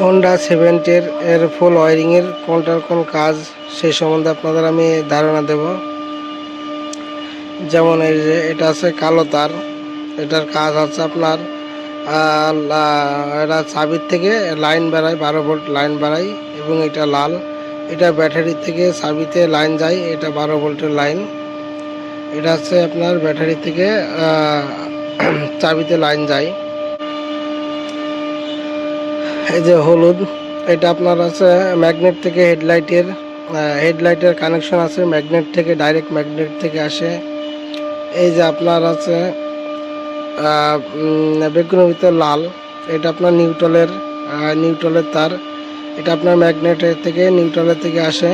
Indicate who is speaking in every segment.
Speaker 1: Honda 70 এর ফুল ওয়ারিংয়ের কোনটার কোন কাজ সেই সম্বন্ধে আপনাদের আমি ধারণা দেব। যেমন এই যে এটা আছে কালো তার, এটার কাজ হচ্ছে আপনার এটা চাবির থেকে লাইন বেড়ায়, 12 ভোল্ট লাইন বেড়ায় এবং এটা লাল। এটা ব্যাটারি থেকে চাবিতে লাইন যায়, এটা 12 ভোল্টের লাইন। এটা হচ্ছে আপনার ব্যাটারি থেকে চাবিতে লাইন যায়। এই যে হলুদ, এটা আপনার আছে ম্যাগনেট থেকে হেডলাইটের কানেকশন আছে ম্যাগনেট থেকে, ডাইরেক্ট ম্যাগনেট থেকে আসে। এই যে আপনার আছে বেগুনের ভিতর লাল, এটা আপনার নিউট্রালের তার, এটা আপনার ম্যাগনেটের থেকে নিউট্রালের থেকে আসে।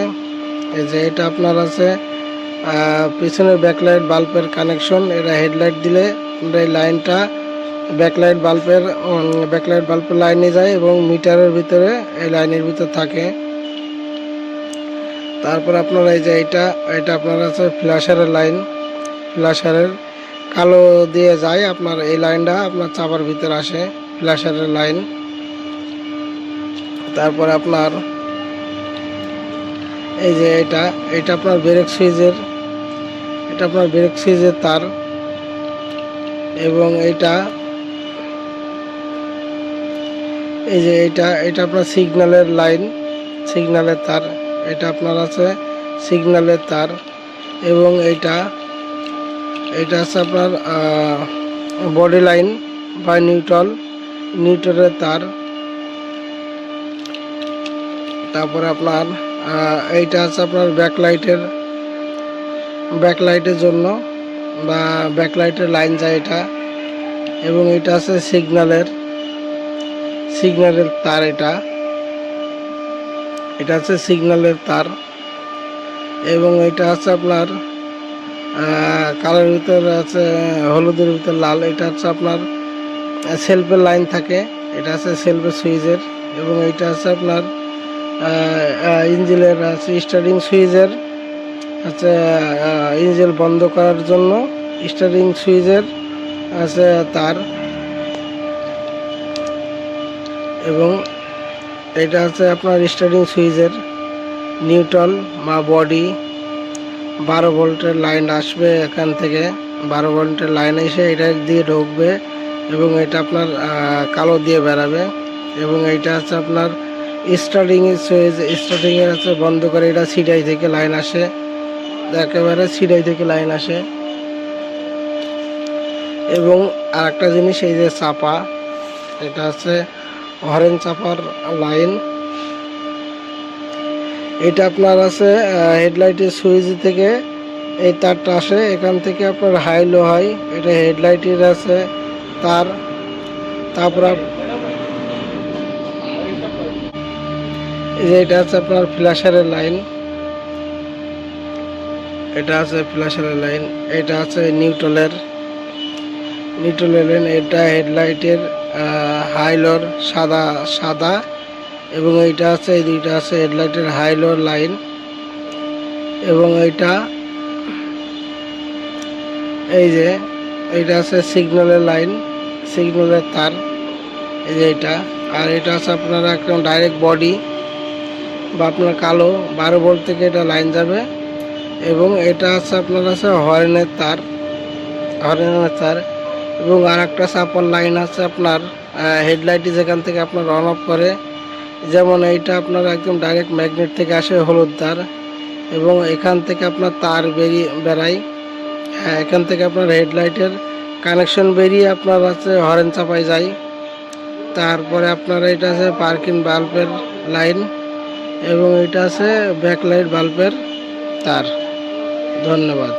Speaker 1: এই যে এটা আপনার আছে পিছনের ব্যাকলাইট বাল্বের কানেকশন, এটা হেডলাইট দিলে এই লাইনটা ব্যাকলাইট বাল্বের লাইনে যায় এবং মিটারের ভিতরে এই লাইনের ভিতর থাকে। তারপর আপনার এই যে এটা আপনার আছে ফ্ল্যাশারের লাইন, ফ্ল্যাশারের কালো দিয়ে যায়, আপনার এই লাইনটা আপনার চাপার ভিতরে আসে, ফ্ল্যাশারের লাইন। তারপর আপনার এই যে এটা আপনার ব্রেক সুইচের তার এবং এই যে এটা আপনার সিগন্যালের তার, এটা আপনার আছে সিগন্যালের তার এবং এটা আছে আপনার বডি লাইন বা নিউট্রালের তার। তারপরে আপনার এইটা আছে আপনার ব্যাকলাইটের জন্য বা ব্যাকলাইটের লাইন যায় এটা, এবং এটা আছে সিগন্যালের তার, এটা আছে সিগন্যালের তার এবং এটা আছে আপনার কালোর ভিতর আছে হলুদের ভিতর লাল, এটা হচ্ছে আপনার সেলফের লাইন থাকে, এটা আছে সেলফের সুইচের। এবং এটা আছে আপনার ইঞ্জিনের আছে স্টার্টিং সুইচের, আছে ইঞ্জিন বন্ধ করার জন্য স্টার্টিং সুইচের আছে তার। এবং এটা আছে আপনার স্টার্টিং সুইচের নিউট্রাল বা বডি, 12 ভোল্টের লাইন আসবে এখান থেকে, 12 ভোল্টের লাইন এসে এটা দিয়ে ঢুকবে এবং এটা আপনার কালো দিয়ে বেরাবে। এবং এইটা আছে আপনার স্টার্টিংয়ের সুইচ, স্টার্টিংয়ের আছে বন্ধ করে, এটা সিডাই থেকে লাইন আসে, একেবারে সিডাই থেকে লাইন আসে। এবং আর একটা জিনিস, এই যে চাপা, এটা আছে হরেন চাপার লাইন, এটা আপনার আছে হেডলাইটের সুইচ থেকে এই তারটা আসে, এখান থেকে আপনার হাই লো হয়, এটা হেডলাইটের আছে তার। তারপর এটা আছে আপনার ফ্ল্যাশারের লাইন, এটা আছে ফ্ল্যাশারের লাইন, এটা আছে নিউট্রালের লাইন, এটা হেডলাইটের হাই লোর সাদা এবং এইটা আছে, এই দুইটা আছে হেডলাইটের হাই লোর লাইন। এবং এই যে এইটা আছে সিগন্যালের লাইন, সিগন্যালের তার, এই যে এটা। আর এটা আছে আপনার একদম ডাইরেক্ট বডি বা আপনার কালো 12 ভোল্ট থেকে এটা লাইন যাবে। এবং এটা আছে আপনার আছে হর্নের তার এবং আর একটা চাপার লাইন আছে আপনার হেডলাইটে, যেখান থেকে আপনার অন অফ করে। যেমন এইটা আপনার একদম ডাইরেক্ট ম্যাগনেট থেকে আসে হলুদ তার এবং এখান থেকে আপনার তার বেরায়, এখান থেকে আপনার হেডলাইটের কানেকশন বেরিয়ে আপনার আছে হরেন চাপায় যায়। তারপরে আপনার এটা আছে পার্কিং বাল্বের লাইন এবং এটা আছে ব্যাকলাইট বাল্বের তার। ধন্যবাদ।